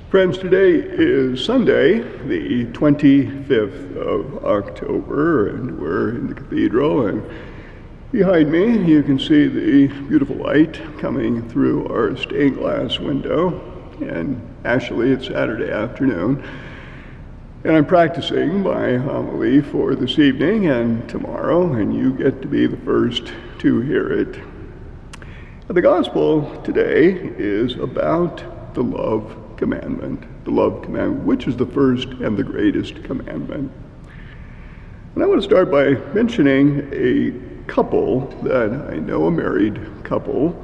Friends, today is Sunday, the 25th of October, and we're in the cathedral, and behind me you can see the beautiful light coming through our stained glass window, and actually it's Saturday afternoon, and I'm practicing my homily for this evening and tomorrow, and you get to be the first to hear it. The gospel today is about the love commandment, which is the first and the greatest commandment. And I want to start by mentioning a couple that I know, a married couple,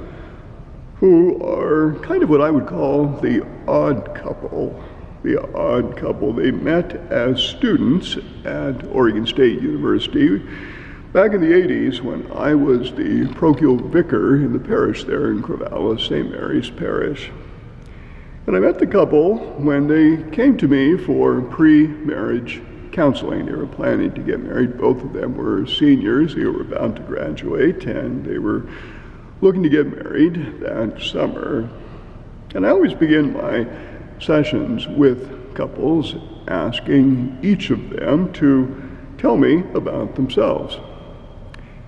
who are kind of what I would call the odd couple. The odd couple. They met as students at Oregon State University back in the 80s when I was the parochial vicar in the parish there in Corvallis, St. Mary's Parish. And I met the couple when they came to me for pre-marriage counseling. They were planning to get married. Both of them were seniors. They were about to graduate, and they were looking to get married that summer. And I always begin my sessions with couples asking each of them to tell me about themselves.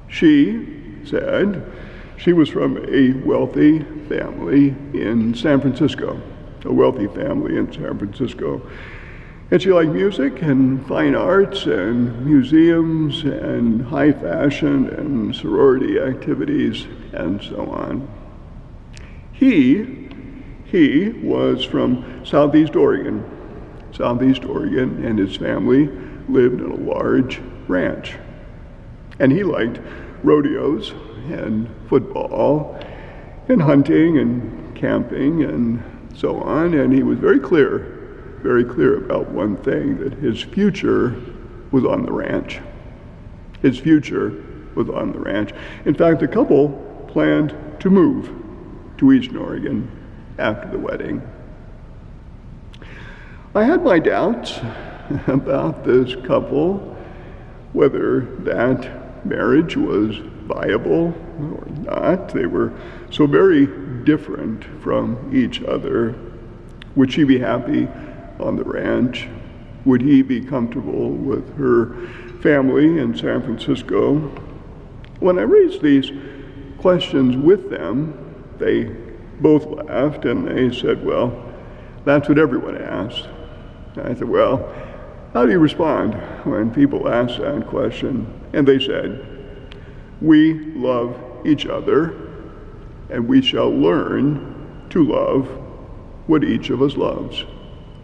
She said she was from a wealthy family in San Francisco. And she liked music and fine arts and museums and high fashion and sorority activities and so on. He was from Southeast Oregon, and his family lived in a large ranch. And he liked rodeos and football and hunting and camping and so on, and he was very clear about one thing, that his future was on the ranch. His future was on the ranch. In fact, the couple planned to move to Eastern Oregon after the wedding. I had my doubts about this couple, whether that marriage was viable or not. They were so very different from each other. Would she be happy on the ranch? Would he be comfortable with her family in San Francisco? When I raised these questions with them, they both laughed and they said, well, that's what everyone asks. And I said, well, how do you respond when people ask that question? And they said, we love each other, and we shall learn to love what each of us loves.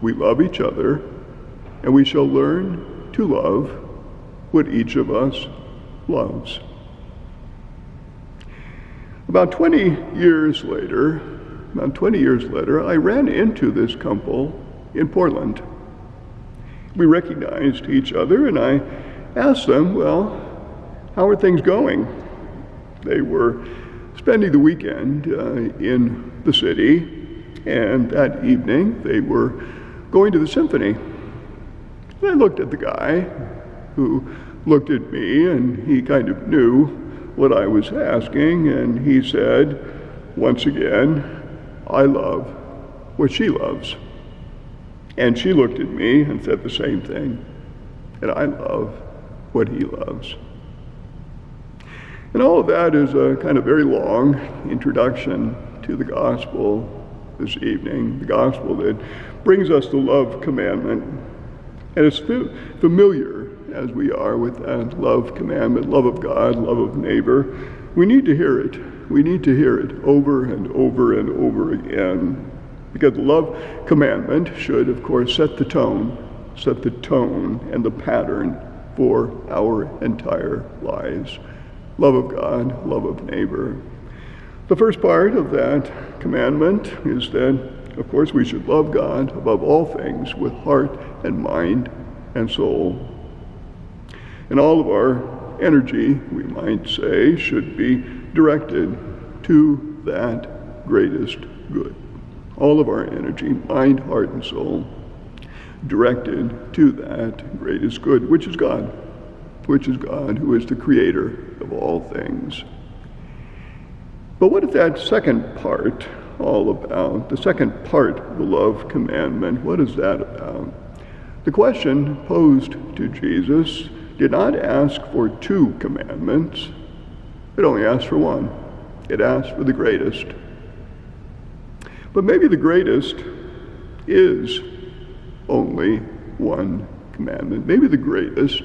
We love each other, and we shall learn to love what each of us loves. About 20 years later, I ran into this couple in Portland. We recognized each other, and I asked them, well, how are things going? They were spending the weekend in the city, and that evening they were going to the symphony. And I looked at the guy who looked at me, and he kind of knew what I was asking, and he said, once again, I love what she loves. And she looked at me and said the same thing, and I love what he loves. And all of that is a kind of very long introduction to the gospel this evening, the gospel that brings us the love commandment. And it's familiar as we are with that love commandment, love of God, love of neighbor. We need to hear it. We need to hear it over and over and over again. Because the love commandment should, of course, set the tone and the pattern for our entire lives. Love of God, love of neighbor. The first part of that commandment is that, of course, we should love God above all things with heart and mind and soul. And all of our energy, we might say, should be directed to that greatest good. All of our energy, mind, heart, and soul, directed to that greatest good, which is God, who is the creator of all things. But what if that second part all about? The second part of the love commandment, what is that about? The question posed to Jesus did not ask for two commandments. It only asked for one. It asked for the greatest. But maybe the greatest is only one commandment. Maybe the greatest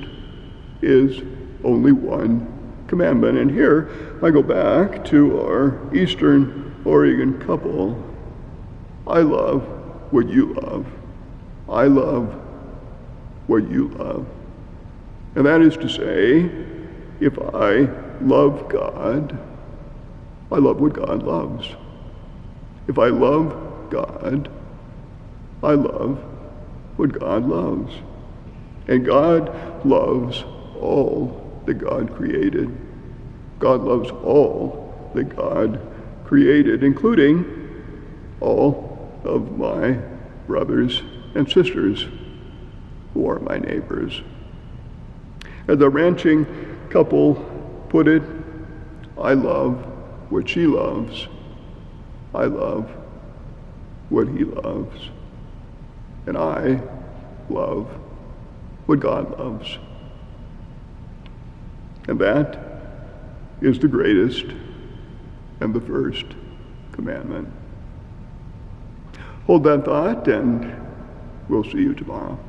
is only one commandment. And here I go back to our Eastern Oregon couple. I love what you love. I love what you love. And that is to say, if I love God, I love what God loves. If I love God, I love what God loves. And God loves all that God created. God loves all that God created, including all of my brothers and sisters who are my neighbors. As the ranching couple put it, I love what she loves. I love what he loves. And I love what God loves. And that is the greatest and the first commandment. Hold that thought, and we'll see you tomorrow.